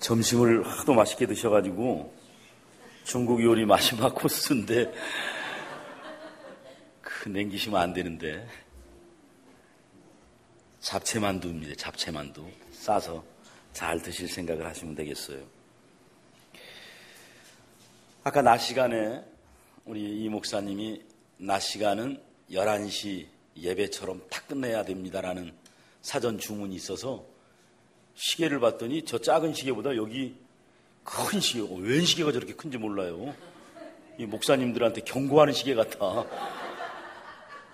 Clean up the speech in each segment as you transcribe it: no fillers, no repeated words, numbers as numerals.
점심을 하도 맛있게 드셔가지고 중국 요리 마지막 코스인데 냉기시면 안 되는데 잡채만두입니다. 잡채만두 싸서 잘 드실 생각을 하시면 되겠어요. 아까 낮 시간에 우리 이 목사님이 낮 시간은 11시 예배처럼 딱 끝내야 됩니다라는 사전 주문이 있어서 시계를 봤더니 저 작은 시계보다 여기 큰 시계, 웬 시계가 저렇게 큰지 몰라요. 이 목사님들한테 경고하는 시계 같아.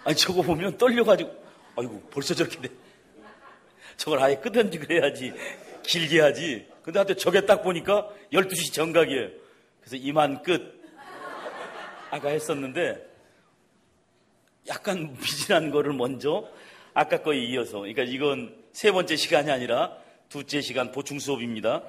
아니 저거 보면 떨려가지고 아이고 벌써 저렇게 돼. 저걸 아예 끄던지 그래야지 길게 하지. 근데 하여튼 저게 딱 보니까 12시 정각이에요. 그래서 이만 끝 아까 했었는데 약간 미진한 거를 먼저 아까 거에 이어서, 그러니까 이건 세 번째 시간이 아니라 두째 시간 보충 수업입니다.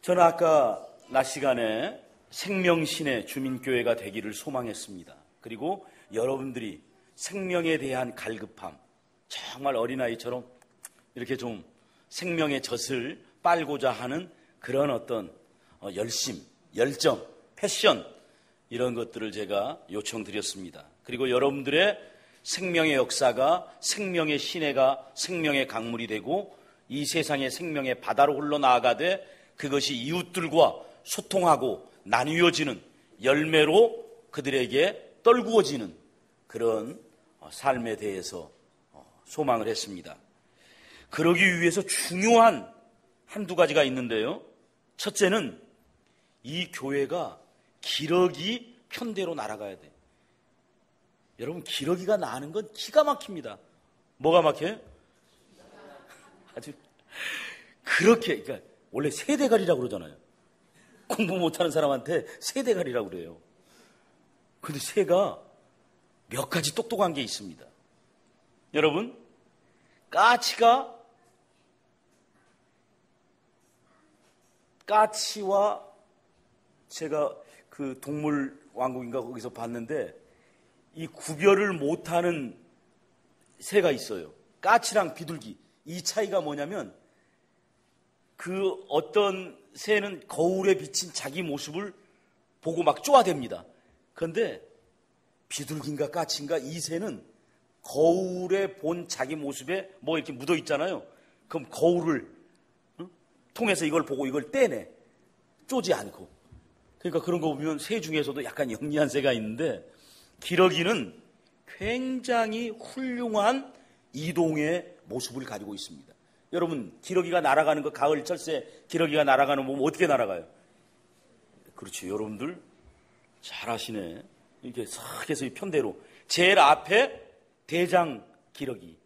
저는 아까 낮 시간에 생명신의 주민교회가 되기를 소망했습니다. 그리고 여러분들이 생명에 대한 갈급함, 정말 어린아이처럼 이렇게 좀 생명의 젖을 빨고자 하는 그런 어떤 열심, 열정, 패션 이런 것들을 제가 요청드렸습니다. 그리고 여러분들의 생명의 역사가 생명의 시내가 생명의 강물이 되고 이 세상의 생명의 바다로 흘러나아가되 그것이 이웃들과 소통하고 나뉘어지는 열매로 그들에게 떨구어지는 그런 삶에 대해서 소망을 했습니다. 그러기 위해서 중요한 한두 가지가 있는데요. 첫째는 이 교회가 기러기 편대로 날아가야 돼요. 여러분 기러기가 나는 건 기가 막힙니다. 뭐가 막혀요? 아주 그렇게, 그러니까 원래 새대가리라고 그러잖아요. 공부 못하는 사람한테 새대가리라고 그래요. 근데 새가 몇 가지 똑똑한 게 있습니다. 여러분 까치와 제가 그 동물 왕국인가 거기서 봤는데 이 구별을 못하는 새가 있어요. 까치랑 비둘기. 이 차이가 뭐냐면 그 어떤 새는 거울에 비친 자기 모습을 보고 막 쪼아댑니다. 그런데 비둘기인가 까치인가 이 새는 거울에 본 자기 모습에 뭐 이렇게 묻어 있잖아요. 그럼 거울을 통해서 이걸 보고 이걸 떼내. 쪼지 않고. 그러니까 그런 거 보면 새 중에서도 약간 영리한 새가 있는데 기러기는 굉장히 훌륭한 이동의 모습을 가지고 있습니다. 여러분 기러기가 날아가는 거 가을철 새 기러기가 날아가는 거 보면 어떻게 날아가요? 그렇지, 여러분들 잘 아시네. 이렇게 싹 해서 이 편대로 제일 앞에 대장 기러기,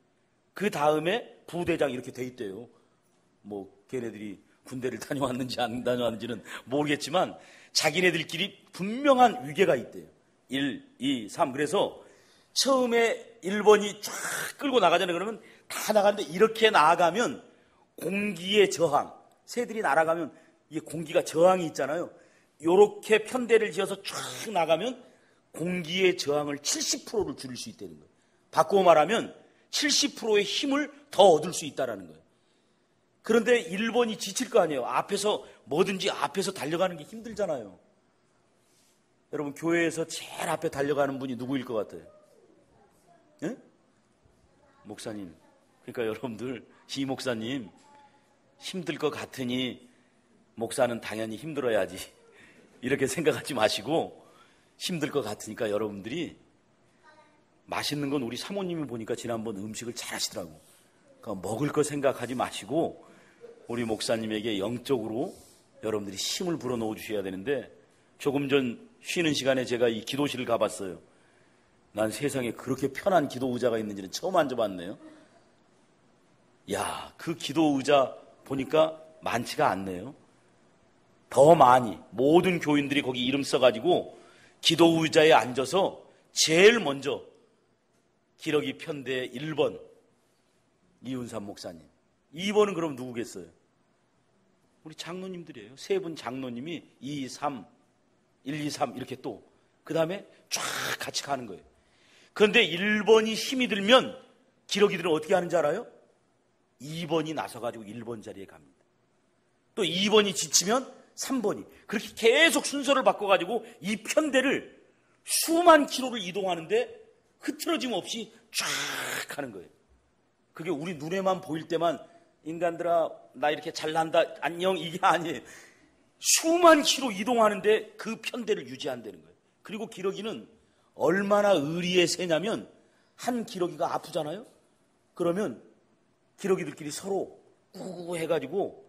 그 다음에 부대장 이렇게 돼 있대요. 뭐 걔네들이 군대를 다녀왔는지 안 다녀왔는지는 모르겠지만 자기네들끼리 분명한 위계가 있대요. 1, 2, 3. 그래서 처음에 1번이 쫙 끌고 나가잖아요. 그러면 다 나가는데 이렇게 나아가면 공기의 저항, 새들이 날아가면 이게 공기가 저항이 있잖아요. 이렇게 편대를 지어서 쫙 나가면 공기의 저항을 70%를 줄일 수 있다는 거예요. 바꾸어 말하면 70%의 힘을 더 얻을 수 있다는 거예요. 그런데 1번이 지칠 거 아니에요. 앞에서 뭐든지 앞에서 달려가는 게 힘들잖아요. 여러분 교회에서 제일 앞에 달려가는 분이 누구일 것 같아요? 네? 목사님. 그러니까 여러분들 이 목사님 힘들 것 같으니 목사는 당연히 힘들어야지 이렇게 생각하지 마시고 힘들 것 같으니까 여러분들이 맛있는 건 우리 사모님이 보니까 지난번 음식을 잘 하시더라고. 그러니까 먹을 거 생각하지 마시고 우리 목사님에게 영적으로 여러분들이 힘을 불어넣어 주셔야 되는데 조금 전 쉬는 시간에 제가 이 기도실을 가봤어요. 난 세상에 그렇게 편한 기도 의자가 있는지는 처음 앉아봤네요. 야, 그 기도 의자 보니까 많지가 않네요. 더 많이 모든 교인들이 거기 이름 써가지고 기도 의자에 앉아서 제일 먼저 기러기 편대 1번 이윤삼 목사님, 2번은 그럼 누구겠어요? 우리 장로님들이에요. 세 분 장로님이 2, 3, 1, 2, 3 이렇게 또 그 다음에 쫙 같이 가는 거예요. 그런데 1번이 힘이 들면 기러기들은 어떻게 하는지 알아요? 2번이 나서가지고 1번 자리에 갑니다. 또 2번이 지치면 3번이. 그렇게 계속 순서를 바꿔가지고 이 편대를 수만 킬로를 이동하는데 흐트러짐 없이 쫙 하는 거예요. 그게 우리 눈에만 보일 때만 인간들아 나 이렇게 잘난다 안녕 이게 아니에요. 수만 킬로 이동하는데 그 편대를 유지한다는 거예요. 그리고 기러기는 얼마나 의리의 새냐면 한 기러기가 아프잖아요. 그러면 기러기들끼리 서로 꾸꾸 해가지고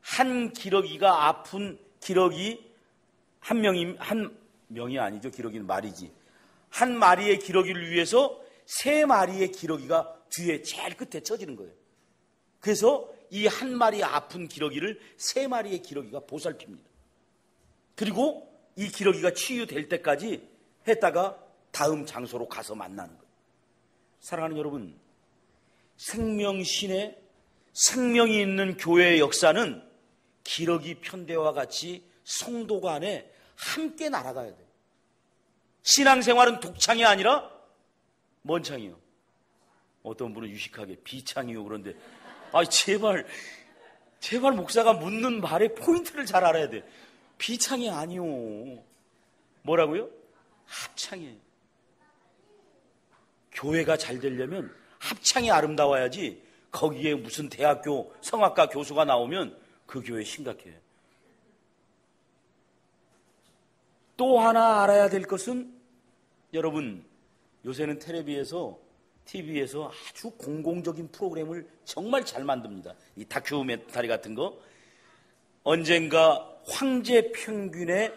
한 기러기가 아픈 기러기 한 명이 아니죠. 기러기는 말이지. 한 마리의 기러기를 위해서 3마리의 기러기가 뒤에 제일 끝에 쳐지는 거예요. 그래서 이 한 마리 아픈 기러기를 3마리의 기러기가 보살핍니다. 그리고 이 기러기가 치유될 때까지 했다가 다음 장소로 가서 만나는 거예요. 사랑하는 여러분, 생명신의 생명이 있는 교회의 역사는 기러기 편대와 같이 성도 간에 함께 날아가야 돼요. 신앙생활은 독창이 아니라 뭔 창이요? 어떤 분은 유식하게 비창이요 그런데 제발 목사가 묻는 말의 포인트를 잘 알아야 돼. 비창이 아니요. 뭐라고요? 합창이에요. 교회가 잘 되려면 합창이 아름다워야지 거기에 무슨 대학교 성악가 교수가 나오면 그 교회 심각해요. 또 하나 알아야 될 것은 여러분 요새는 TV에서 아주 공공적인 프로그램을 정말 잘 만듭니다. 이 다큐멘터리 같은 거. 언젠가 황제 평균의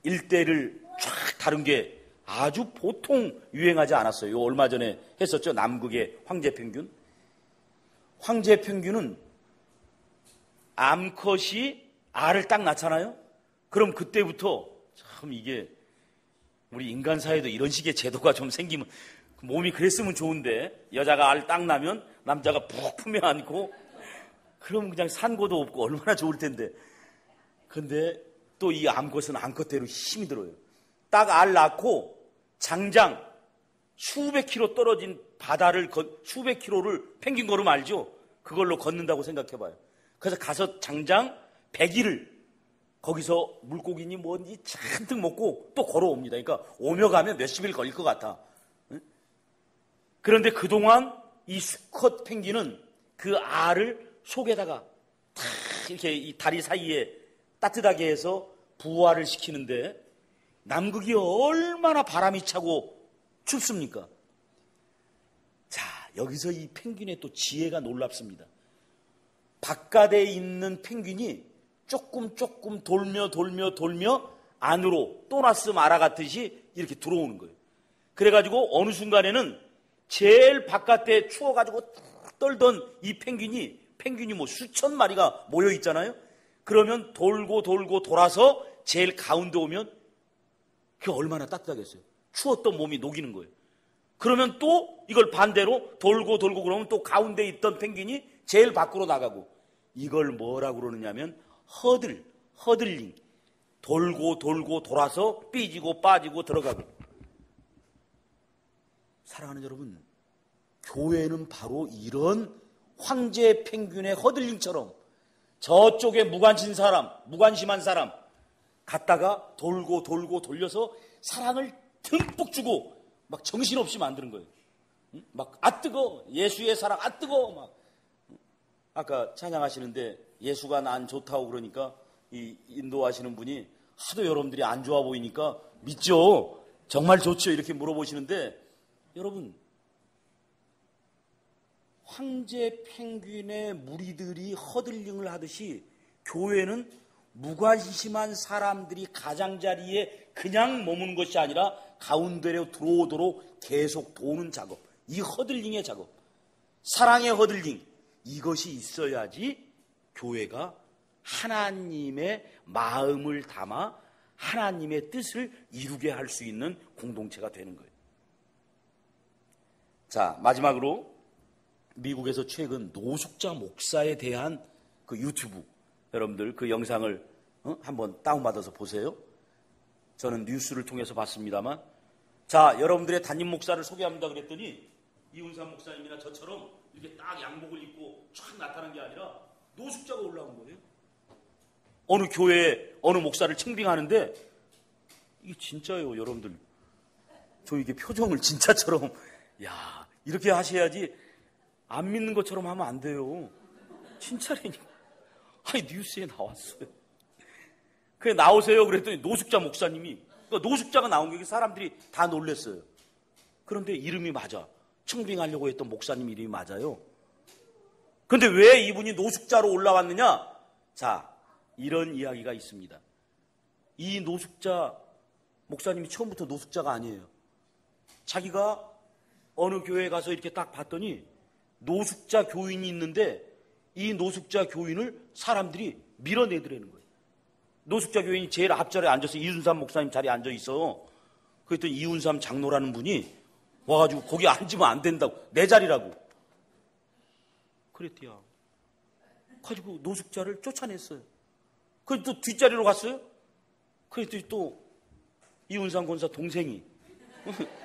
일대를 쫙 다룬 게 아주 보통 유행하지 않았어요. 얼마 전에 했었죠. 남극의 황제 평균. 황제 평균은 암컷이 알을 딱 낳잖아요. 그럼 그때부터 참 이게 우리 인간 사회도 이런 식의 제도가 좀 생기면 몸이 그랬으면 좋은데 여자가 알 딱 나면 남자가 푹 품에 안고 그럼 그냥 산고도 없고 얼마나 좋을 텐데. 근데 또 이 암컷은 암컷대로 힘이 들어요. 딱 알 낳고 장장 수백 킬로 떨어진 바다를 수백 킬로를 펭귄 걸음 알죠? 그걸로 걷는다고 생각해봐요. 그래서 가서 장장 100일을 거기서 물고기니 뭔지 잔뜩 먹고 또 걸어옵니다. 그러니까 오며 가면 몇십 일 걸릴 것 같아. 그런데 그동안 이 수컷 펭귄은 그 알을 속에다가 탁 이렇게 이 다리 사이에 따뜻하게 해서 부화를 시키는데 남극이 얼마나 바람이 차고 춥습니까? 자, 여기서 이 펭귄의 또 지혜가 놀랍습니다. 바깥에 있는 펭귄이 조금 돌며 안으로 또나스 마라 같듯이 이렇게 들어오는 거예요. 그래가지고 어느 순간에는 제일 바깥에 추워가지고 떨던 이 펭귄이 뭐 수천 마리가 모여 있잖아요. 그러면 돌고 돌아서 제일 가운데 오면 그게 얼마나 따뜻하겠어요. 추웠던 몸이 녹이는 거예요. 그러면 또 이걸 반대로 돌고 그러면 또 가운데 있던 펭귄이 제일 밖으로 나가고 이걸 뭐라고 그러느냐면 허들링. 돌고 돌아서 삐지고 빠지고 들어가고. 사랑하는 여러분, 교회는 바로 이런 황제 펭귄의 허들링처럼 저쪽에 무관심한 사람 갔다가 돌고 돌려서 사랑을 듬뿍 주고 막 정신없이 만드는 거예요. 막 뜨거 예수의 사랑 뜨거 막. 아까 찬양하시는데 예수가 난 좋다고 그러니까 이 인도하시는 분이 하도 여러분들이 안 좋아 보이니까 믿죠? 정말 좋죠? 이렇게 물어보시는데 여러분 황제 펭귄의 무리들이 허들링을 하듯이 교회는 무관심한 사람들이 가장자리에 그냥 머무는 것이 아니라 가운데로 들어오도록 계속 도는 작업. 이 허들링의 작업. 사랑의 허들링. 이것이 있어야지 교회가 하나님의 마음을 담아 하나님의 뜻을 이루게 할 수 있는 공동체가 되는 거예요. 자, 마지막으로 미국에서 최근 노숙자 목사에 대한 그 유튜브 여러분들 그 영상을 한번 다운받아서 보세요. 저는 뉴스를 통해서 봤습니다만 자, 여러분들의 담임 목사를 소개합니다 그랬더니 이훈삼 목사님이나 저처럼 이렇게 딱 양복을 입고 촥 나타난 게 아니라 노숙자가 올라온 거예요. 어느 교회에 어느 목사를 청빙하는데 이게 진짜예요, 여러분들. 저 이게 표정을 진짜처럼 야 이렇게 하셔야지 안 믿는 것처럼 하면 안 돼요. 진짜라니까. 아니 뉴스에 나왔어요. 그래 나오세요 그랬더니 노숙자 목사님이 그러니까 노숙자가 나온 게 사람들이 다 놀랐어요. 그런데 이름이 맞아. 청빙하려고 했던 목사님 이름이 맞아요. 그런데 왜 이분이 노숙자로 올라왔느냐? 자, 이런 이야기가 있습니다. 이 노숙자 목사님이 처음부터 노숙자가 아니에요. 자기가 어느 교회에 가서 이렇게 딱 봤더니 노숙자 교인이 있는데 이 노숙자 교인을 사람들이 밀어내더라는 거예요. 노숙자 교인이 제일 앞자리에 앉아서 이윤삼 목사님 자리에 앉아 있어. 그랬더니 이윤삼 장로라는 분이 와가지고 거기 앉으면 안 된다고. 내 자리라고. 그랬대요. 가지고 노숙자를 쫓아냈어요. 그래서 또 뒷자리로 갔어요. 그랬더니 또 이윤삼 권사 동생이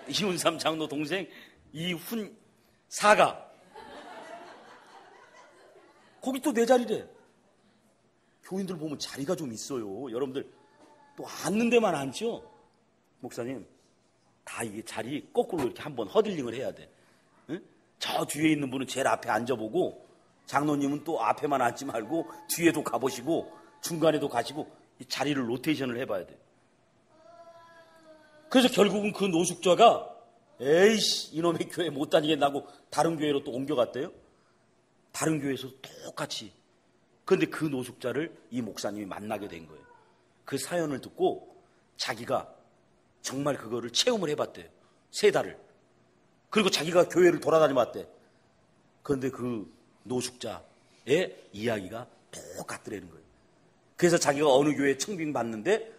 이윤삼 장로 동생 이훈사가 거기 또 내 자리래. 교인들 보면 자리가 좀 있어요. 여러분들 또 앉는 데만 앉죠? 목사님 다 이게 자리 거꾸로 이렇게 한번 허들링을 해야 돼. 응? 저 뒤에 있는 분은 제일 앞에 앉아보고 장로님은 또 앞에만 앉지 말고 뒤에도 가보시고 중간에도 가시고 이 자리를 로테이션을 해봐야 돼. 그래서 결국은 그 노숙자가 에이씨 이놈의 교회 못 다니겠다고 다른 교회로 또 옮겨갔대요. 다른 교회에서 똑같이. 그런데 그 노숙자를 이 목사님이 만나게 된 거예요. 그 사연을 듣고 자기가 정말 그거를 체험을 해봤대요. 3달을. 그리고 자기가 교회를 돌아다녀 봤대. 그런데 그 노숙자의 이야기가 똑같더라는 거예요. 그래서 자기가 어느 교회에 청빙받는데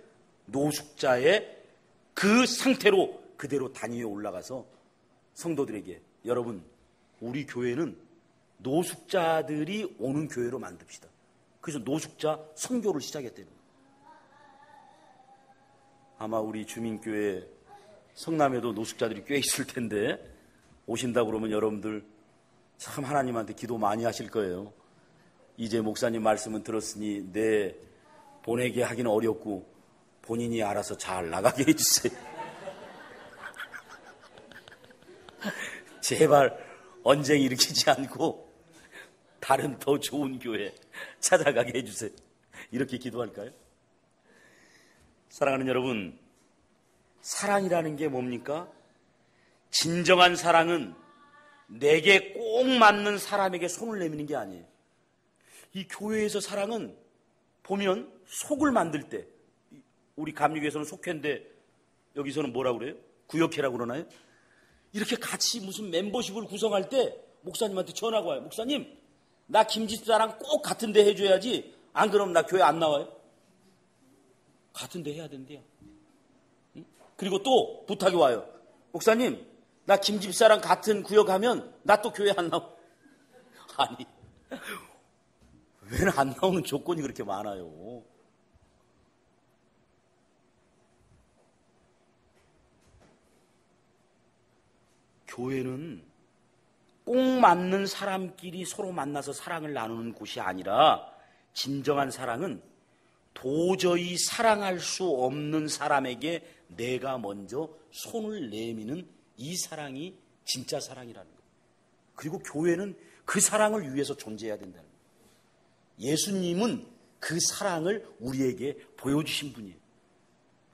노숙자의 그 상태로 그대로 단위에 올라가서 성도들에게 여러분 우리 교회는 노숙자들이 오는 교회로 만듭시다. 그래서 노숙자 선교를 시작했다는 거예요. 아마 우리 주민교회 성남에도 노숙자들이 꽤 있을 텐데 오신다 그러면 여러분들 참 하나님한테 기도 많이 하실 거예요. 이제 목사님 말씀은 들었으니 내 보내게 하기는 어렵고 본인이 알아서 잘 나가게 해주세요. 제발 언쟁 일으키지 않고 다른 더 좋은 교회 찾아가게 해주세요. 이렇게 기도할까요? 사랑하는 여러분, 사랑이라는 게 뭡니까? 진정한 사랑은 내게 꼭 맞는 사람에게 손을 내미는 게 아니에요. 이 교회에서 사랑은 보면 속을 만들 때, 우리 감리교에서는 속회인데 여기서는 뭐라고 그래요? 구역회라고 그러나요? 이렇게 같이 무슨 멤버십을 구성할 때 목사님한테 전화가 와요. 목사님, 나 김집사랑 꼭 같은 데 해줘야지. 안 그러면 나 교회 안 나와요. 같은 데 해야 된대요. 응? 그리고 또 부탁이 와요. 목사님, 나 김집사랑 같은 구역 하면 나 또 교회 안 나와. 아니, 왜 안 나오는 조건이 그렇게 많아요? 교회는 꼭 맞는 사람끼리 서로 만나서 사랑을 나누는 곳이 아니라 진정한 사랑은 도저히 사랑할 수 없는 사람에게 내가 먼저 손을 내미는 이 사랑이 진짜 사랑이라는 거예요. 그리고 교회는 그 사랑을 위해서 존재해야 된다는 거예요. 예수님은 그 사랑을 우리에게 보여주신 분이에요.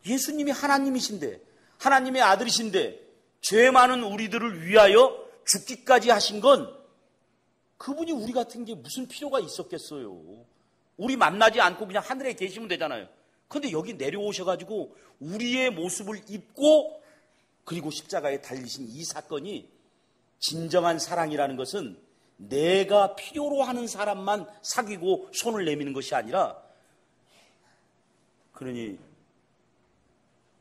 예수님이 하나님이신데, 하나님의 아들이신데 죄 많은 우리들을 위하여 죽기까지 하신 건 그분이 우리 같은 게 무슨 필요가 있었겠어요. 우리 만나지 않고 그냥 하늘에 계시면 되잖아요. 그런데 여기 내려오셔가지고 우리의 모습을 입고 그리고 십자가에 달리신 이 사건이 진정한 사랑이라는 것은 내가 필요로 하는 사람만 사귀고 손을 내미는 것이 아니라, 그러니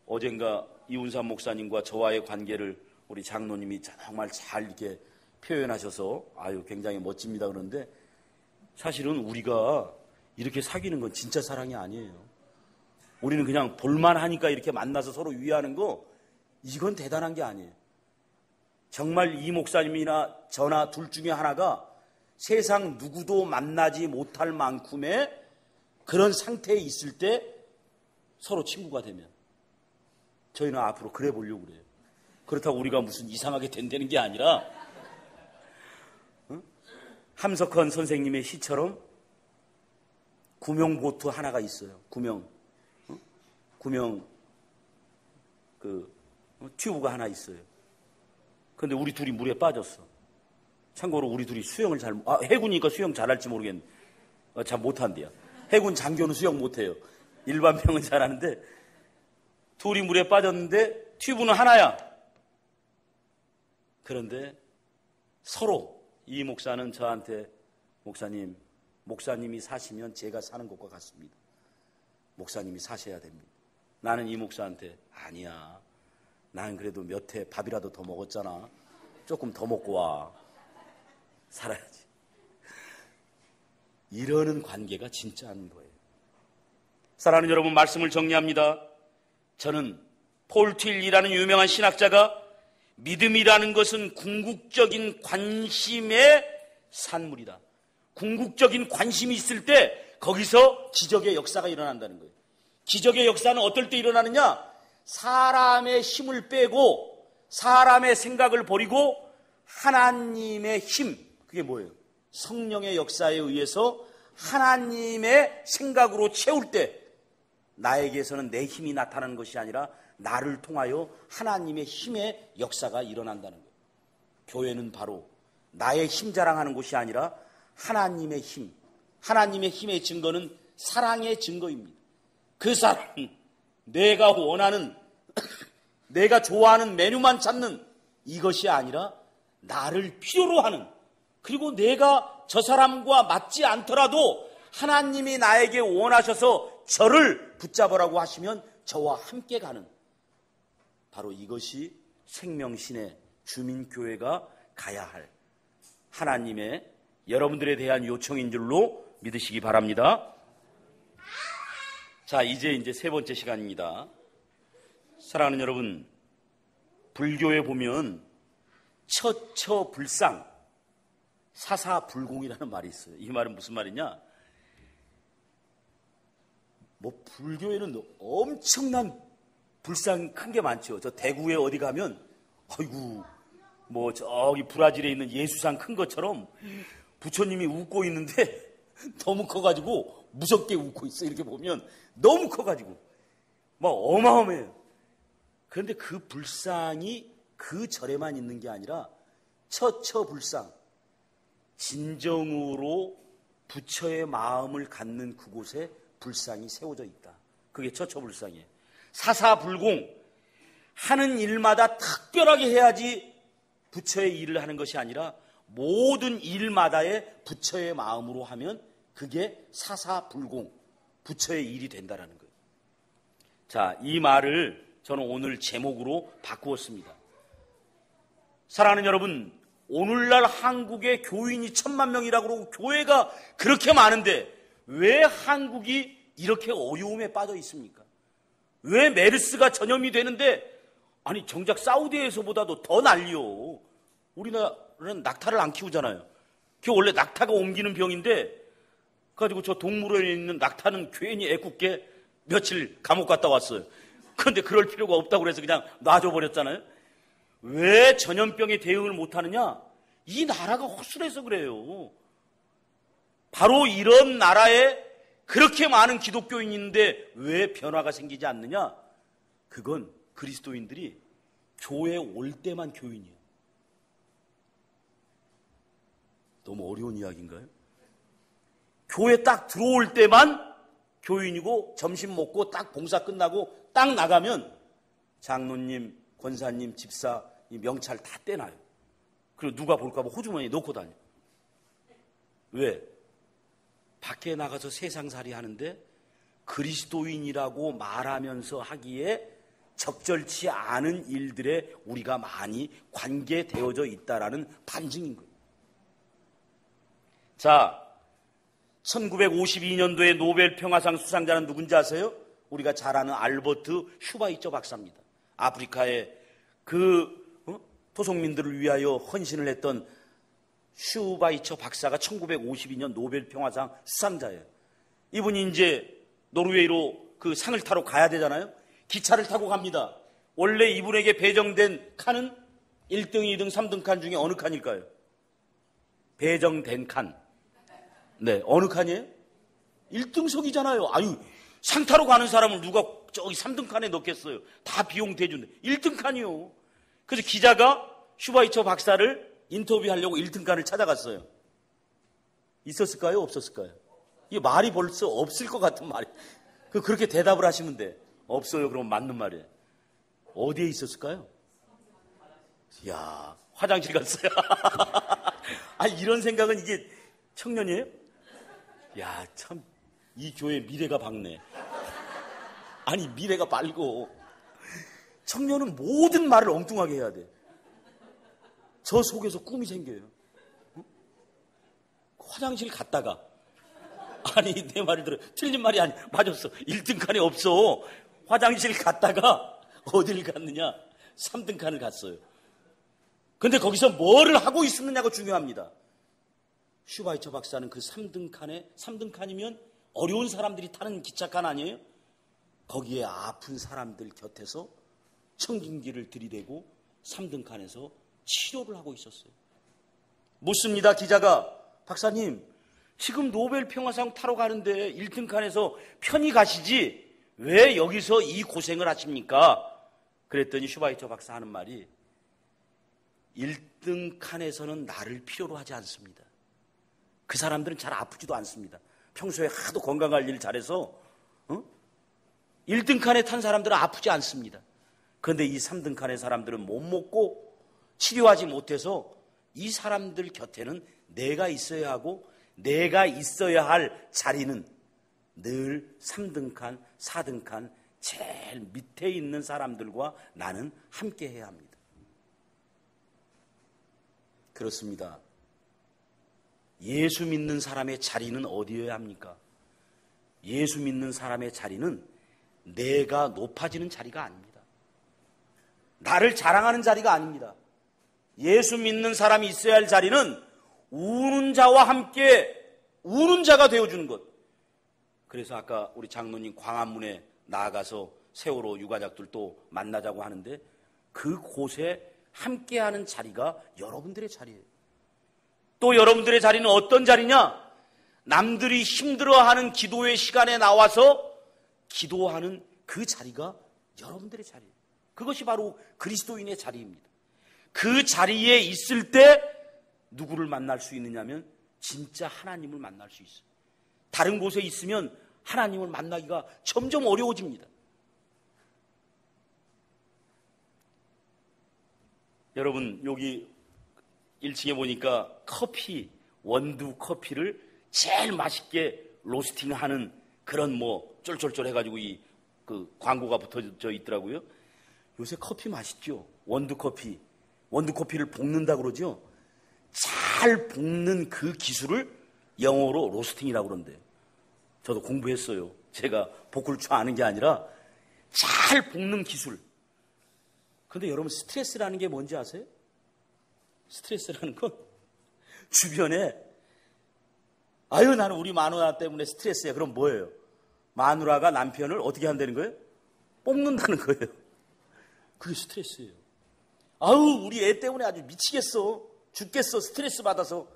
어젠가 이운삼 목사님과 저와의 관계를 우리 장로님이 정말 잘 이렇게 표현하셔서 아유 굉장히 멋집니다. 그런데 사실은 우리가 이렇게 사귀는 건 진짜 사랑이 아니에요. 우리는 그냥 볼만하니까 이렇게 만나서 서로 위하는 거, 이건 대단한 게 아니에요. 정말 이 목사님이나 저나 둘 중에 하나가 세상 누구도 만나지 못할 만큼의 그런 상태에 있을 때 서로 친구가 되면 저희는 앞으로 그래 보려고 그래요. 그렇다고 우리가 무슨 이상하게 된다는 게 아니라 함석헌 선생님의 시처럼 구명보트 하나가 있어요. 구명 튜브가 하나 있어요. 근데 우리 둘이 물에 빠졌어. 참고로 우리 둘이 수영을 해군이니까 수영 잘할지 모르겠는데 잘 못한대요. 해군 장교는 수영 못해요. 일반병은 잘하는데 둘이 물에 빠졌는데 튜브는 하나야. 그런데 서로 이 목사는 저한테 목사님이 사시면 제가 사는 것과 같습니다. 목사님이 사셔야 됩니다. 나는 이 목사한테 아니야. 나는 그래도 몇 해 밥이라도 더 먹었잖아. 조금 더 먹고 와. 살아야지. 이러는 관계가 진짜 아닌 거예요. 사랑하는 여러분, 말씀을 정리합니다. 저는 폴 튠리라는 유명한 신학자가 믿음이라는 것은 궁극적인 관심의 산물이다. 궁극적인 관심이 있을 때 거기서 기적의 역사가 일어난다는 거예요. 기적의 역사는 어떨 때 일어나느냐? 사람의 힘을 빼고 사람의 생각을 버리고 하나님의 힘, 그게 뭐예요? 성령의 역사에 의해서 하나님의 생각으로 채울 때 나에게서는 내 힘이 나타나는 것이 아니라 나를 통하여 하나님의 힘의 역사가 일어난다는 거예요. 교회는 바로 나의 힘 자랑하는 곳이 아니라 하나님의 힘, 하나님의 힘의 증거는 사랑의 증거입니다. 그 사랑은 내가 원하는, 내가 좋아하는 메뉴만 찾는 이것이 아니라 나를 필요로 하는, 그리고 내가 저 사람과 맞지 않더라도 하나님이 나에게 원하셔서 저를 붙잡으라고 하시면 저와 함께 가는, 바로 이것이 생명신의 주민교회가 가야 할 하나님의 여러분들에 대한 요청인 줄로 믿으시기 바랍니다. 자, 이제 세 번째 시간입니다. 사랑하는 여러분, 불교에 보면 처처불상, 사사불공이라는 말이 있어요. 이 말은 무슨 말이냐? 불교에는 엄청난 불상 큰 게 많죠. 저 대구에 어디 가면, 아이고, 저기 브라질에 있는 예수상 큰 것처럼 부처님이 웃고 있는데 너무 커가지고 무섭게 웃고 있어. 이렇게 보면 너무 커가지고 어마어마해요. 그런데 그 불상이 그 절에만 있는 게 아니라 처처불상, 진정으로 부처의 마음을 갖는 그곳에 불상이 세워져 있다. 그게 처처불상이에요. 사사불공, 하는 일마다 특별하게 해야지 부처의 일을 하는 것이 아니라 모든 일마다의 부처의 마음으로 하면 그게 사사불공, 부처의 일이 된다라는 거예요. 자, 이 말을 저는 오늘 제목으로 바꾸었습니다. 사랑하는 여러분, 오늘날 한국의 교인이 1000만 명이라고 그러고 교회가 그렇게 많은데 왜 한국이 이렇게 어려움에 빠져 있습니까? 왜 메르스가 전염이 되는데, 아니 정작 사우디에서보다도 더 난리요. 우리나라는 낙타를 안 키우잖아요. 그게 원래 낙타가 옮기는 병인데, 그래가지고 저 동물원에 있는 낙타는 괜히 애꿎게 며칠 감옥 갔다 왔어요. 그런데 그럴 필요가 없다고 그래서 그냥 놔줘버렸잖아요. 왜 전염병에 대응을 못하느냐? 이 나라가 허술해서 그래요. 바로 이런 나라에 그렇게 많은 기독교인이 있는데 왜 변화가 생기지 않느냐? 그건 그리스도인들이 교회에 올 때만 교인이에요. 너무 어려운 이야기인가요? 교회 딱 들어올 때만 교인이고 점심 먹고 딱 봉사 끝나고 딱 나가면 장로님, 권사님, 집사 이 명찰 다 떼놔요. 그리고 누가 볼까 봐 호주머니에 넣고 다녀. 왜? 밖에 나가서 세상살이 하는데 그리스도인이라고 말하면서 하기에 적절치 않은 일들에 우리가 많이 관계되어져 있다라는 반증인 거예요. 자, 1952년도에 노벨 평화상 수상자는 누군지 아세요? 우리가 잘 아는 알버트 슈바이처 박사입니다. 아프리카의 그 토속민들을 위하여 헌신을 했던 슈바이처 박사가 1952년 노벨 평화상 수상자예요. 이분이 이제 노르웨이로 그 상을 타러 가야 되잖아요. 기차를 타고 갑니다. 원래 이분에게 배정된 칸은 1등, 2등, 3등 칸 중에 어느 칸일까요? 배정된 칸. 네, 어느 칸이에요? 1등석이잖아요. 아유, 상 타러 가는 사람을 누가 저기 3등 칸에 넣겠어요. 다 비용 대준대. 1등 칸이요. 그래서 기자가 슈바이처 박사를 인터뷰하려고 1등 칸을 찾아갔어요. 있었을까요? 없었을까요? 이게 말이 벌써 없을 것 같은 말이. 그렇게 대답을 하시면 돼. 없어요. 그럼 맞는 말이에요. 어디에 있었을까요? 이야, 화장실 갔어요. 아, 이런 생각은 이게 청년이에요? 야, 참, 이 교회 미래가 밝네. 아니, 미래가 밝고. 청년은 모든 말을 엉뚱하게 해야 돼. 저 속에서 꿈이 생겨요. 화장실 갔다가. 아니, 내 말을 들어. 틀린 말이 아니, 맞았어. 1등 칸에 없어. 화장실 갔다가 어딜 갔느냐? 3등 칸을 갔어요. 근데 거기서 뭐를 하고 있었느냐가 중요합니다. 슈바이처 박사는 그 3등 칸에, 3등 칸이면 어려운 사람들이 타는 기차칸 아니에요? 거기에 아픈 사람들 곁에서 청진기를 들이대고 3등 칸에서 치료를 하고 있었어요. 묻습니다, 기자가. 박사님, 지금 노벨 평화상 타러 가는데 1등 칸에서 편히 가시지 왜 여기서 이 고생을 하십니까? 그랬더니 슈바이처 박사 하는 말이 1등 칸에서는 나를 필요로 하지 않습니다. 그 사람들은 잘 아프지도 않습니다. 평소에 하도 건강관리를 잘해서 1등 칸에 탄 사람들은 아프지 않습니다. 그런데 이 3등 칸의 사람들은 못 먹고 치료하지 못해서 이 사람들 곁에는 내가 있어야 하고 내가 있어야 할 자리는 늘 3등 칸, 4등 칸 제일 밑에 있는 사람들과 나는 함께 해야 합니다. 그렇습니다. 예수 믿는 사람의 자리는 어디여야 합니까? 예수 믿는 사람의 자리는 내가 높아지는 자리가 아닙니다. 나를 자랑하는 자리가 아닙니다. 예수 믿는 사람이 있어야 할 자리는 우는 자와 함께 우는 자가 되어주는 것. 그래서 아까 우리 장로님 광화문에 나아가서 세월호 유가족들 또 만나자고 하는데 그곳에 함께하는 자리가 여러분들의 자리예요. 또 여러분들의 자리는 어떤 자리냐? 남들이 힘들어하는 기도의 시간에 나와서 기도하는 그 자리가 여러분들의 자리예요. 그것이 바로 그리스도인의 자리입니다. 그 자리에 있을 때 누구를 만날 수 있느냐면 진짜 하나님을 만날 수 있어요. 다른 곳에 있으면 하나님을 만나기가 점점 어려워집니다. 여러분 여기 1층에 보니까 커피, 원두 커피를 제일 맛있게 로스팅하는 그런 뭐 쫄쫄쫄 해가지고 그 광고가 붙어져 있더라고요. 요새 커피 맛있죠? 원두 커피. 원두 커피를 볶는다 그러죠? 잘 볶는 그 기술을 영어로 로스팅이라고 그러는데요. 저도 공부했어요. 제가 볶을 줄 아는 게 아니라 잘 볶는 기술. 근데 여러분 스트레스라는 게 뭔지 아세요? 스트레스라는 건 주변에 아유 나는 우리 마누라 때문에 스트레스야. 그럼 뭐예요? 마누라가 남편을 어떻게 한다는 거예요? 뽑는다는 거예요. 그게 스트레스예요. 아유 우리 애 때문에 아주 미치겠어. 죽겠어. 스트레스 받아서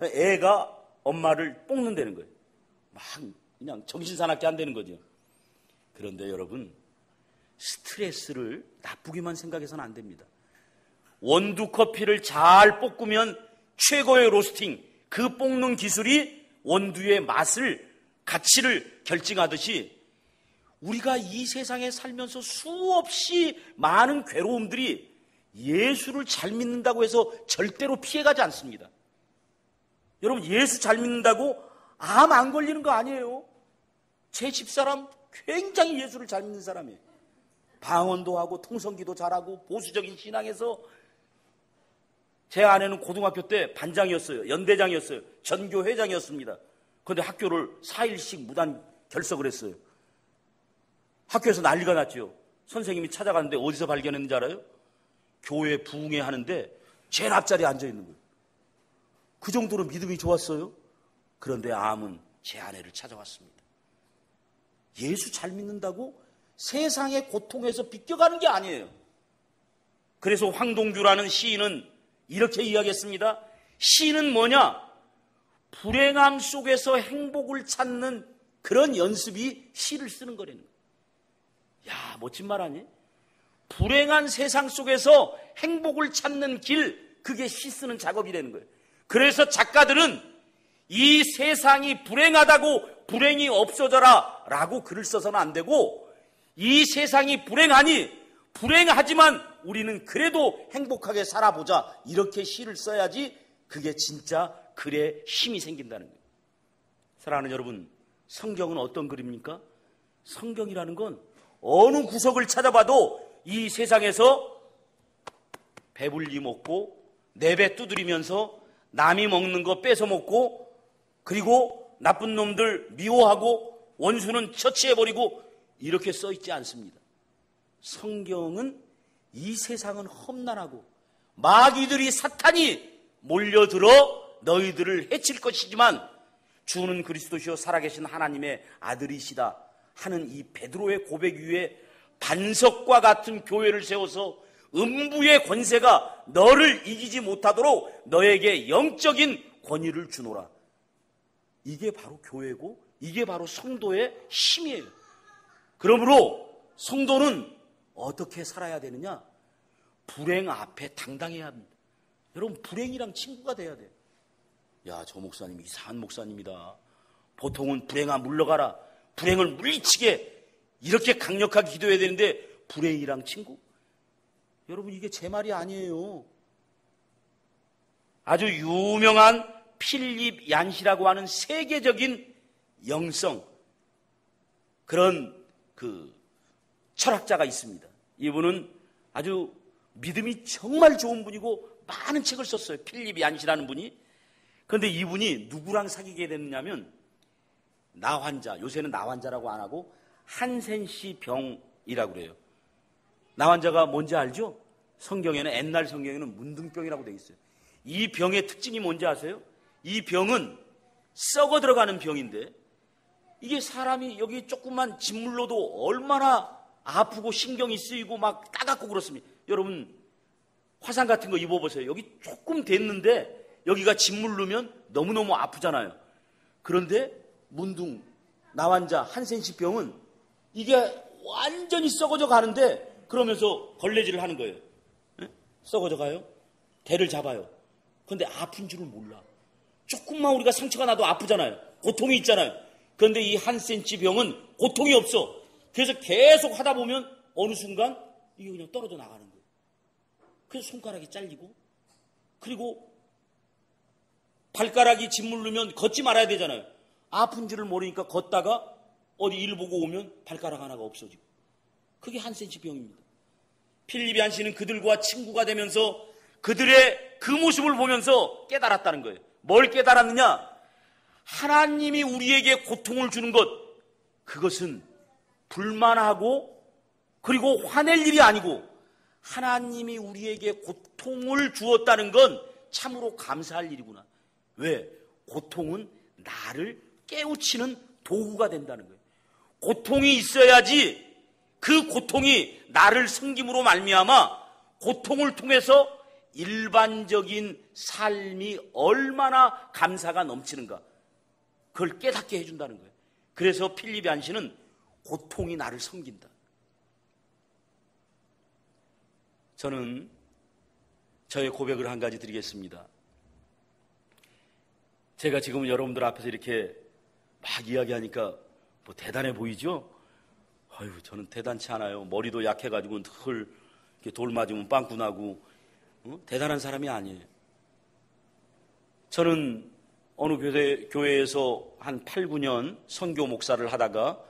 애가 엄마를 뽑는다는 거예요. 막 그냥 정신사납게 한다는 거죠. 그런데 여러분 스트레스를 나쁘게만 생각해서는 안 됩니다. 원두 커피를 잘 볶으면 최고의 로스팅, 그 볶는 기술이 원두의 맛을, 가치를 결정하듯이 우리가 이 세상에 살면서 수없이 많은 괴로움들이 예수를 잘 믿는다고 해서 절대로 피해가지 않습니다. 여러분 예수 잘 믿는다고 암 안 걸리는 거 아니에요. 제 집사람 굉장히 예수를 잘 믿는 사람이에요. 방언도 하고 통성기도 잘하고 보수적인 신앙에서 제 아내는 고등학교 때 반장이었어요. 연대장이었어요. 전교회장이었습니다. 그런데 학교를 4일씩 무단 결석을 했어요. 학교에서 난리가 났죠. 선생님이 찾아갔는데 어디서 발견했는지 알아요? 교회 부흥회 하는데 제일 앞자리에 앉아 있는 거예요. 그 정도로 믿음이 좋았어요. 그런데 암은 제 아내를 찾아왔습니다. 예수 잘 믿는다고 세상의 고통에서 비껴가는 게 아니에요. 그래서 황동규라는 시인은 이렇게 이야기했습니다. 시인은 뭐냐? 불행함 속에서 행복을 찾는 그런 연습이 시를 쓰는 거라는 거예요. 야, 멋진 말 아니에요? 불행한 세상 속에서 행복을 찾는 길, 그게 시 쓰는 작업이라는 거예요. 그래서 작가들은 이 세상이 불행하다고 불행이 없어져라 라고 글을 써서는 안 되고, 이 세상이 불행하지만 우리는 그래도 행복하게 살아보자, 이렇게 시를 써야지 그게 진짜 글에 힘이 생긴다는 거예요. 사랑하는 여러분, 성경은 어떤 글입니까? 성경이라는 건 어느 구석을 찾아봐도 이 세상에서 배불리 먹고 내 배 두드리면서 남이 먹는 거 뺏어 먹고, 그리고 나쁜 놈들 미워하고 원수는 처치해버리고, 이렇게 써 있지 않습니다. 성경은 이 세상은 험난하고 마귀들이, 사탄이 몰려들어 너희들을 해칠 것이지만 주는 그리스도시요 살아계신 하나님의 아들이시다 하는 이 베드로의 고백 위에 반석과 같은 교회를 세워서 음부의 권세가 너를 이기지 못하도록 너에게 영적인 권위를 주노라. 이게 바로 교회고 이게 바로 성도의 힘이에요. 그러므로 성도는 어떻게 살아야 되느냐? 불행 앞에 당당해야 합니다. 여러분, 불행이랑 친구가 돼야 돼요. 야, 저 목사님 이상한 목사님이다. 보통은 불행아 물러가라, 불행을 물리치게, 이렇게 강력하게 기도해야 되는데 불행이랑 친구? 여러분, 이게 제 말이 아니에요. 아주 유명한 필립 얀시라고 하는 세계적인 영성, 그런 철학자가 있습니다. 이분은 아주 믿음이 정말 좋은 분이고 많은 책을 썼어요. 필립 얀시라는 분이. 그런데 이분이 누구랑 사귀게 됐느냐면 나환자, 요새는 나환자라고 안 하고 한센시 병이라고 그래요. 나환자가 뭔지 알죠? 성경에는, 옛날 성경에는 문둥병이라고 되어 있어요. 이 병의 특징이 뭔지 아세요? 이 병은 썩어 들어가는 병인데, 이게 사람이 여기 조금만 짓물러도 얼마나 아프고 신경이 쓰이고 막 따갑고 그렇습니다. 여러분, 화상 같은 거 입어보세요. 여기 조금 됐는데 여기가 짓물르면 너무너무 아프잖아요. 그런데 문둥, 나환자, 한센시 병은 이게 완전히 썩어져 가는데, 그러면서 걸레질을 하는 거예요. 썩어져 가요. 대를 잡아요. 그런데 아픈 줄을 몰라. 조금만 우리가 상처가 나도 아프잖아요. 고통이 있잖아요. 그런데 이 한센시 병은 고통이 없어. 그래서 계속 하다 보면 어느 순간 이게 그냥 떨어져 나가는 거예요. 그래서 손가락이 잘리고, 그리고 발가락이 짓물르면 걷지 말아야 되잖아요. 아픈 줄을 모르니까 걷다가 어디 일 보고 오면 발가락 하나가 없어지고. 그게 한센시 병입니다. 필립 얀시는 그들과 친구가 되면서 그들의 그 모습을 보면서 깨달았다는 거예요. 뭘 깨달았느냐? 하나님이 우리에게 고통을 주는 것, 그것은 불만하고 그리고 화낼 일이 아니고, 하나님이 우리에게 고통을 주었다는 건 참으로 감사할 일이구나. 왜? 고통은 나를 깨우치는 도구가 된다는 거예요. 고통이 있어야지 그 고통이 나를 섬김으로 말미암아 고통을 통해서 일반적인 삶이 얼마나 감사가 넘치는가, 그걸 깨닫게 해준다는 거예요. 그래서 필립 얀시는 고통이 나를 섬긴다. 저는 저의 고백을 한 가지 드리겠습니다. 제가 지금 여러분들 앞에서 이렇게 막 이야기하니까 뭐 대단해 보이죠? 아유, 저는 대단치 않아요. 머리도 약해가지고 늘 이렇게 돌 맞으면 빵꾸 나고, 대단한 사람이 아니에요. 저는 어느 교회에서 한 8, 9년 선교 목사를 하다가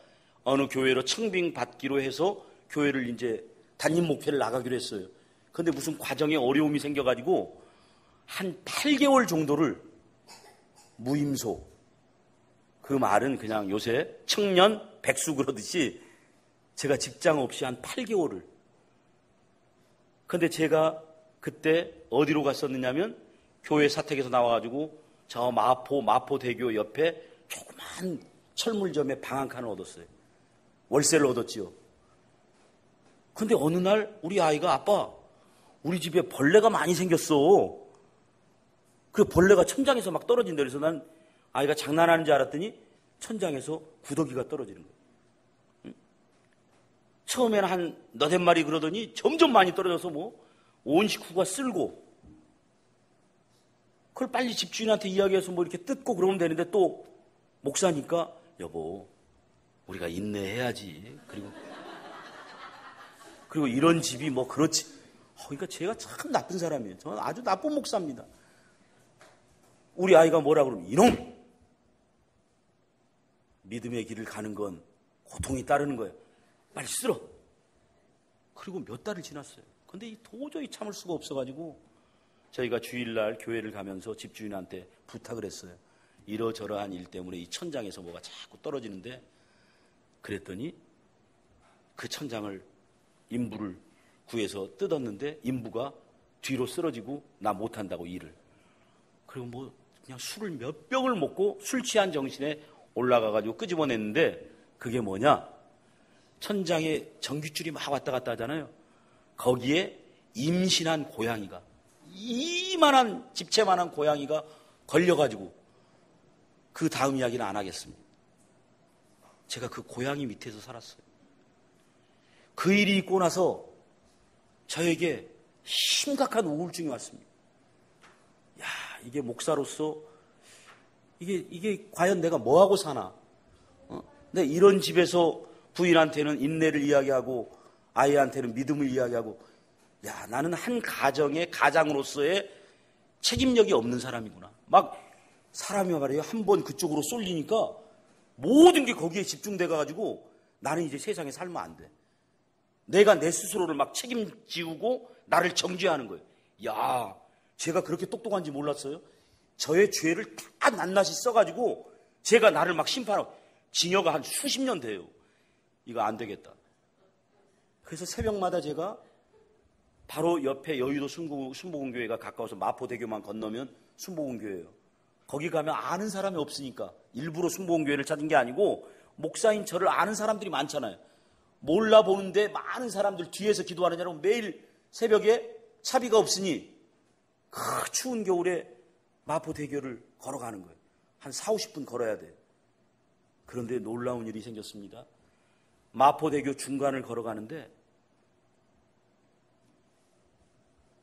어느 교회로 청빙 받기로 해서 교회를 이제 담임 목회를 나가기로 했어요. 그런데 무슨 과정에 어려움이 생겨가지고 한 8개월 정도를 무임소, 그 말은 그냥 요새 청년 백수 그러듯이 제가 직장 없이 한 8개월을. 그런데 제가 그때 어디로 갔었느냐면 교회 사택에서 나와가지고 저 마포대교 옆에 조그만 철물점에 방 한 칸을 얻었어요. 월세를 얻었지요. 근데 어느 날 우리 아이가 아빠, 우리 집에 벌레가 많이 생겼어. 그 벌레가 천장에서 막 떨어진다. 그래서 난 아이가 장난하는 줄 알았더니 천장에서 구더기가 떨어지는 거예요. 처음에는 한 너댓 마리 그러더니 점점 많이 떨어져서 뭐 온 식구가 쓸고, 그걸 빨리 집주인한테 이야기해서 뭐 이렇게 뜯고 그러면 되는데 또 목사니까 여보 우리가 인내해야지. 그리고 이런 집이 뭐 그렇지. 그러니까 제가 참 나쁜 사람이에요. 저는 아주 나쁜 목사입니다. 우리 아이가 뭐라 그러면 이놈! 믿음의 길을 가는 건 고통이 따르는 거예요. 빨리 쓸어. 그리고 몇 달을 지났어요. 근데 도저히 참을 수가 없어가지고 저희가 주일날 교회를 가면서 집주인한테 부탁을 했어요. 이러저러한 일 때문에 이 천장에서 뭐가 자꾸 떨어지는데, 그랬더니 그 천장을 인부를 구해서 뜯었는데 인부가 뒤로 쓰러지고 나 못한다고 일을. 그리고 뭐 그냥 술을 몇 병을 먹고 술 취한 정신에 올라가가지고 끄집어냈는데, 그게 뭐냐, 천장에 전깃줄이 막 왔다 갔다 하잖아요. 거기에 임신한 고양이가, 이만한 집채만한 고양이가 걸려가지고, 그 다음 이야기는 안 하겠습니다. 제가 그 고양이 밑에서 살았어요. 그 일이 있고 나서 저에게 심각한 우울증이 왔습니다. 야, 이게 목사로서 이게 과연 내가 뭐하고 사나? 근데 이런 집에서 부인한테는 인내를 이야기하고 아이한테는 믿음을 이야기하고, 야, 나는 한 가정의 가장으로서의 책임력이 없는 사람이구나. 막 사람이 말이에요. 한 번 그쪽으로 쏠리니까 모든 게 거기에 집중돼가지고 나는 이제 세상에 살면 안 돼. 내가 내 스스로를 막 책임지우고 나를 정죄하는 거예요. 야, 제가 그렇게 똑똑한지 몰랐어요. 저의 죄를 다 낱낱이 써가지고 제가 나를 막 심판하고, 징역가 한 수십 년 돼요. 이거 안 되겠다. 그래서 새벽마다 제가 바로 옆에 여의도 순복음교회가 가까워서 마포대교만 건너면 순복음교회예요. 거기 가면 아는 사람이 없으니까 일부러 순복음교회를 찾은 게 아니고, 목사인 저를 아는 사람들이 많잖아요. 몰라보는데 많은 사람들 뒤에서 기도하느냐고 매일 새벽에 차비가 없으니 그 추운 겨울에 마포대교를 걸어가는 거예요. 한 40-50분 걸어야 돼요. 그런데 놀라운 일이 생겼습니다. 마포대교 중간을 걸어가는데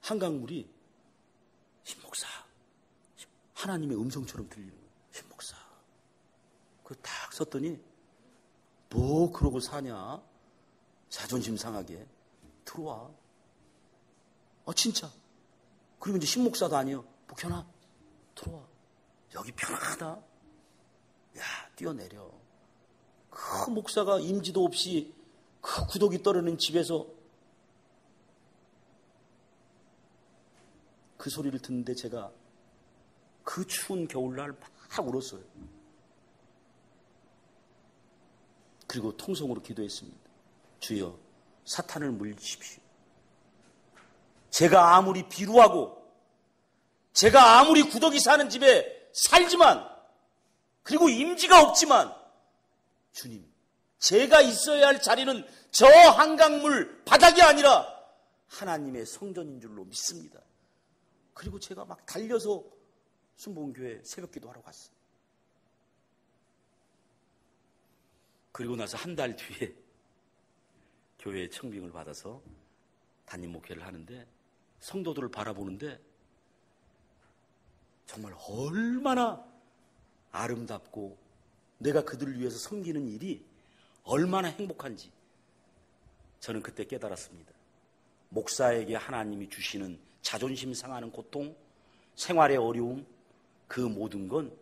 한강물이 신목사, 하나님의 음성처럼 들리는 거예요. 신목사. 그거 딱 썼더니 뭐 그러고 사냐? 자존심 상하게 들어와. 진짜. 그리고 이제 신목사도 아니에요. 복현아 들어와. 여기 편하다. 야, 뛰어내려. 그 목사가 임지도 없이 그 구더기 떨어지는 집에서 그 소리를 듣는데 제가 그 추운 겨울날 막 울었어요. 그리고 통성으로 기도했습니다. 주여, 사탄을 물리십시오. 제가 아무리 비루하고 제가 아무리 구더기 사는 집에 살지만, 그리고 임지가 없지만, 주님, 제가 있어야 할 자리는 저 한강물 바닥이 아니라 하나님의 성전인 줄로 믿습니다. 그리고 제가 막 달려서 순복음교회 새벽기도 하러 갔어요. 그리고 나서 한 달 뒤에 교회에 청빙을 받아서 담임 목회를 하는데, 성도들을 바라보는데 정말 얼마나 아름답고 내가 그들을 위해서 섬기는 일이 얼마나 행복한지 저는 그때 깨달았습니다. 목사에게 하나님이 주시는 자존심 상하는 고통, 생활의 어려움, 그 모든 건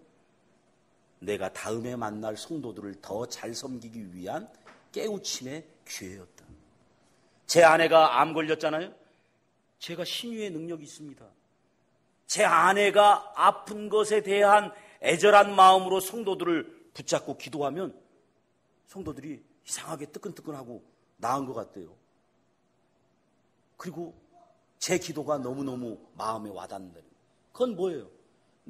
내가 다음에 만날 성도들을 더 잘 섬기기 위한 깨우침의 기회였다. 제 아내가 암 걸렸잖아요. 제가 신유의 능력이 있습니다. 제 아내가 아픈 것에 대한 애절한 마음으로 성도들을 붙잡고 기도하면 성도들이 이상하게 뜨끈뜨끈하고 나은 것 같대요. 그리고 제 기도가 너무너무 마음에 와닿는다. 그건 뭐예요?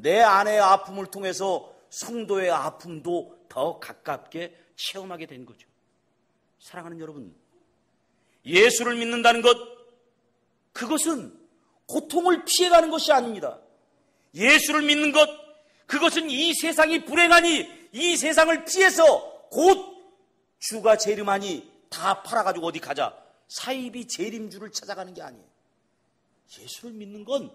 내 아내의 아픔을 통해서 성도의 아픔도 더 가깝게 체험하게 된 거죠. 사랑하는 여러분, 예수를 믿는다는 것, 그것은 고통을 피해가는 것이 아닙니다. 예수를 믿는 것, 그것은 이 세상이 불행하니 이 세상을 피해서 곧 주가 재림하니 다 팔아가지고 어디 가자, 사이비 재림주를 찾아가는 게 아니에요. 예수를 믿는 건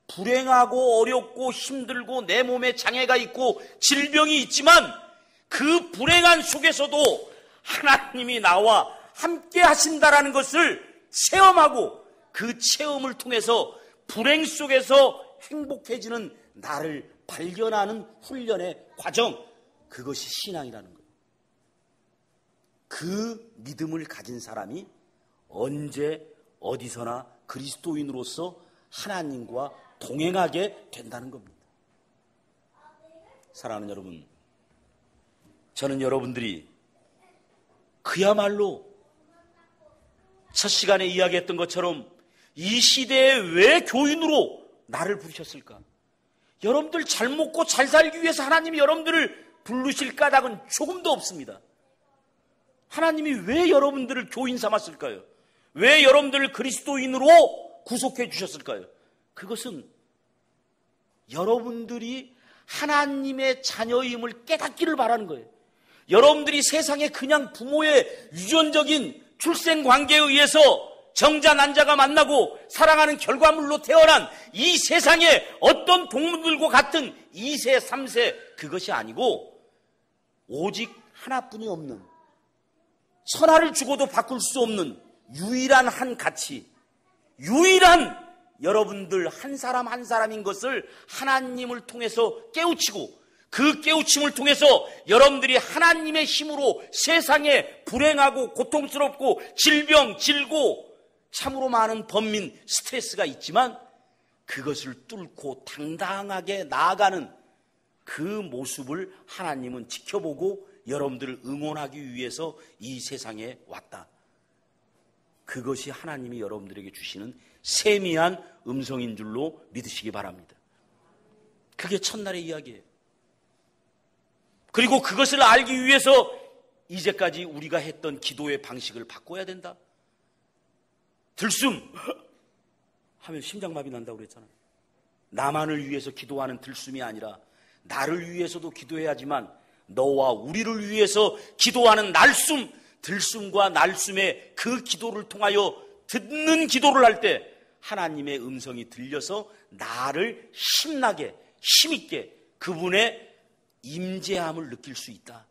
불행하고 어렵고 힘들고 내 몸에 장애가 있고 질병이 있지만 그 불행한 속에서도 하나님이 나와 함께 하신다라는 것을 체험하고 그 체험을 통해서 불행 속에서 행복해지는 나를 발견하는 훈련의 과정, 그것이 신앙이라는 거예요. 그 믿음을 가진 사람이 언제 어디서나 그리스도인으로서 하나님과 동행하게 된다는 겁니다. 사랑하는 여러분, 저는 여러분들이 그야말로 첫 시간에 이야기했던 것처럼 이 시대에 왜 교인으로 나를 부르셨을까? 여러분들 잘 먹고 잘 살기 위해서 하나님이 여러분들을 부르실 까닭은 조금도 없습니다. 하나님이 왜 여러분들을 교인 삼았을까요? 왜 여러분들을 그리스도인으로 구속해 주셨을까요? 그것은 여러분들이 하나님의 자녀임을 깨닫기를 바라는 거예요. 여러분들이 세상에 그냥 부모의 유전적인 출생 관계에 의해서 정자 난자가 만나고 사랑하는 결과물로 태어난 이 세상에 어떤 동물들과 같은 2세, 3세, 그것이 아니고 오직 하나뿐이 없는, 천하를 주고도 바꿀 수 없는 유일한 한 가치, 유일한 여러분들 한 사람 한 사람인 것을 하나님을 통해서 깨우치고 그 깨우침을 통해서 여러분들이 하나님의 힘으로 세상에 불행하고 고통스럽고 질병, 질고 참으로 많은 번민, 스트레스가 있지만 그것을 뚫고 당당하게 나아가는 그 모습을 하나님은 지켜보고 여러분들을 응원하기 위해서 이 세상에 왔다. 그것이 하나님이 여러분들에게 주시는 세미한 음성인 줄로 믿으시기 바랍니다. 그게 첫날의 이야기예요. 그리고 그것을 알기 위해서 이제까지 우리가 했던 기도의 방식을 바꿔야 된다. 들숨 하면 심장마비 난다고 그랬잖아요. 나만을 위해서 기도하는 들숨이 아니라 나를 위해서도 기도해야지만 너와 우리를 위해서 기도하는 날숨, 들숨과 날숨의 그 기도를 통하여 듣는 기도를 할 때 하나님의 음성이 들려서 나를 힘나게, 힘있게 그분의 임재함을 느낄 수 있다.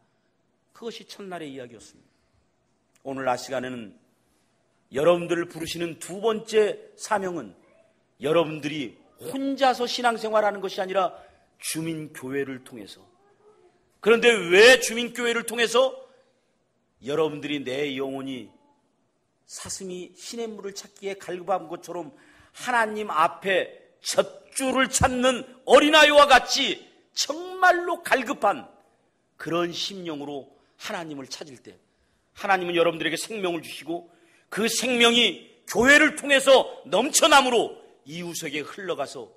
그것이 첫날의 이야기였습니다. 오늘 낮 시간에는 여러분들을 부르시는 두 번째 사명은 여러분들이 혼자서 신앙생활하는 것이 아니라 주민교회를 통해서. 그런데 왜 주민교회를 통해서? 여러분들이 내 영혼이 사슴이 시냇물을 찾기에 갈급한 것처럼 하나님 앞에 젖줄을 찾는 어린아이와 같이 정말로 갈급한 그런 심령으로 하나님을 찾을 때 하나님은 여러분들에게 생명을 주시고 그 생명이 교회를 통해서 넘쳐남으로 이웃에게 흘러가서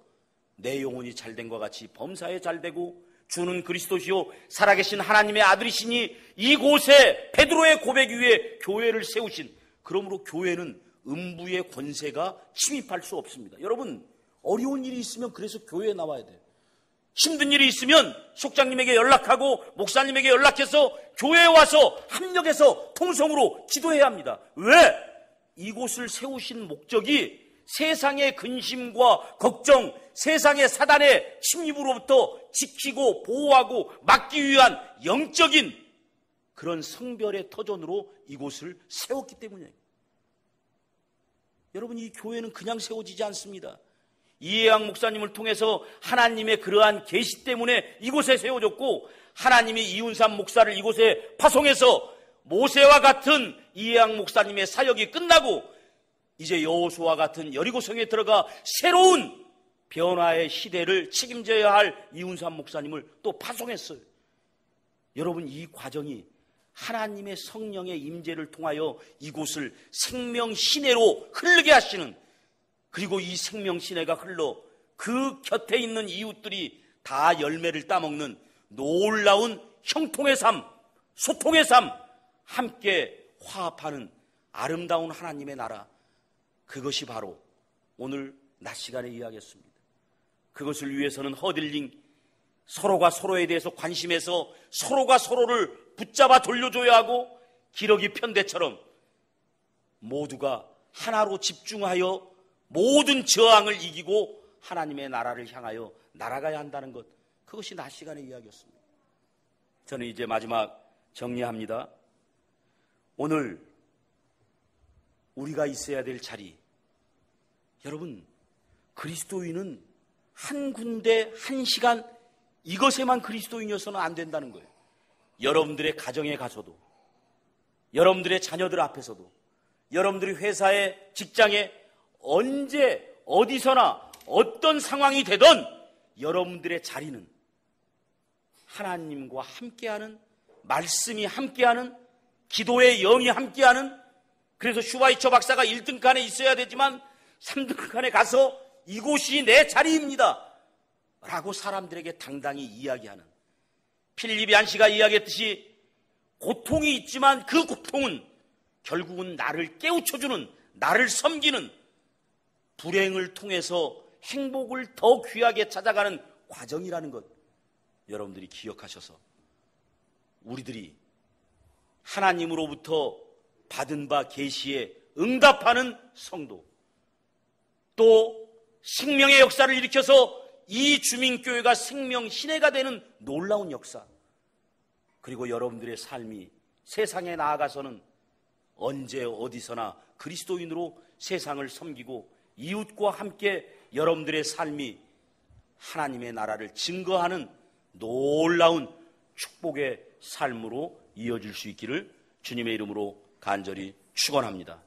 내 영혼이 잘된 것 같이 범사에 잘되고 주는 그리스도시요 살아계신 하나님의 아들이시니 이곳에 베드로의 고백 위에 교회를 세우신, 그러므로 교회는 음부의 권세가 침입할 수 없습니다. 여러분, 어려운 일이 있으면 그래서 교회에 나와야 돼요. 힘든 일이 있으면 속장님에게 연락하고 목사님에게 연락해서 교회에 와서 합력해서 통성으로 기도해야 합니다. 왜? 이곳을 세우신 목적이 세상의 근심과 걱정, 세상의 사단의 침입으로부터 지키고 보호하고 막기 위한 영적인 그런 성별의 터전으로 이곳을 세웠기 때문이에요. 여러분, 이 교회는 그냥 세워지지 않습니다. 이해양 목사님을 통해서 하나님의 그러한 계시 때문에 이곳에 세워졌고, 하나님이 이운삼 목사를 이곳에 파송해서 모세와 같은 이해양 목사님의 사역이 끝나고 이제 여호수아와 같은 여리고성에 들어가 새로운 변화의 시대를 책임져야 할 이운삼 목사님을 또 파송했어요. 여러분, 이 과정이 하나님의 성령의 임재를 통하여 이곳을 생명 시내로 흐르게 하시는, 그리고 이 생명 시내가 흘러 그 곁에 있는 이웃들이 다 열매를 따먹는 놀라운 형통의 삶, 소통의 삶, 함께 화합하는 아름다운 하나님의 나라, 그것이 바로 오늘 낮 시간에 이야기했습니다. 그것을 위해서는 허들링, 서로가 서로에 대해서 관심해서 서로가 서로를 붙잡아 돌려줘야 하고, 기러기 편대처럼 모두가 하나로 집중하여 모든 저항을 이기고 하나님의 나라를 향하여 날아가야 한다는 것, 그것이 낮 시간의 이야기였습니다. 저는 이제 마지막 정리합니다. 오늘 우리가 있어야 될 자리, 여러분, 그리스도인은 한 군데 한 시간 이것에만 그리스도인이어서는 안 된다는 거예요. 여러분들의 가정에 가서도, 여러분들의 자녀들 앞에서도, 여러분들이 회사에, 직장에, 언제 어디서나 어떤 상황이 되든 여러분들의 자리는 하나님과 함께하는, 말씀이 함께하는, 기도의 영이 함께하는, 그래서 슈바이처 박사가 1등칸에 있어야 되지만 3등칸에 가서 이곳이 내 자리입니다 라고 사람들에게 당당히 이야기하는, 필립 얀시가 이야기했듯이 고통이 있지만 그 고통은 결국은 나를 깨우쳐주는, 나를 섬기는, 불행을 통해서 행복을 더 귀하게 찾아가는 과정이라는 것, 여러분들이 기억하셔서 우리들이 하나님으로부터 받은 바 계시에 응답하는 성도, 또 생명의 역사를 일으켜서 이 주민교회가 생명 시내가 되는 놀라운 역사, 그리고 여러분들의 삶이 세상에 나아가서는 언제 어디서나 그리스도인으로 세상을 섬기고 이웃과 함께 여러분들의 삶이 하나님의 나라를 증거하는 놀라운 축복의 삶으로 이어질 수 있기를 주님의 이름으로 간절히 축원합니다.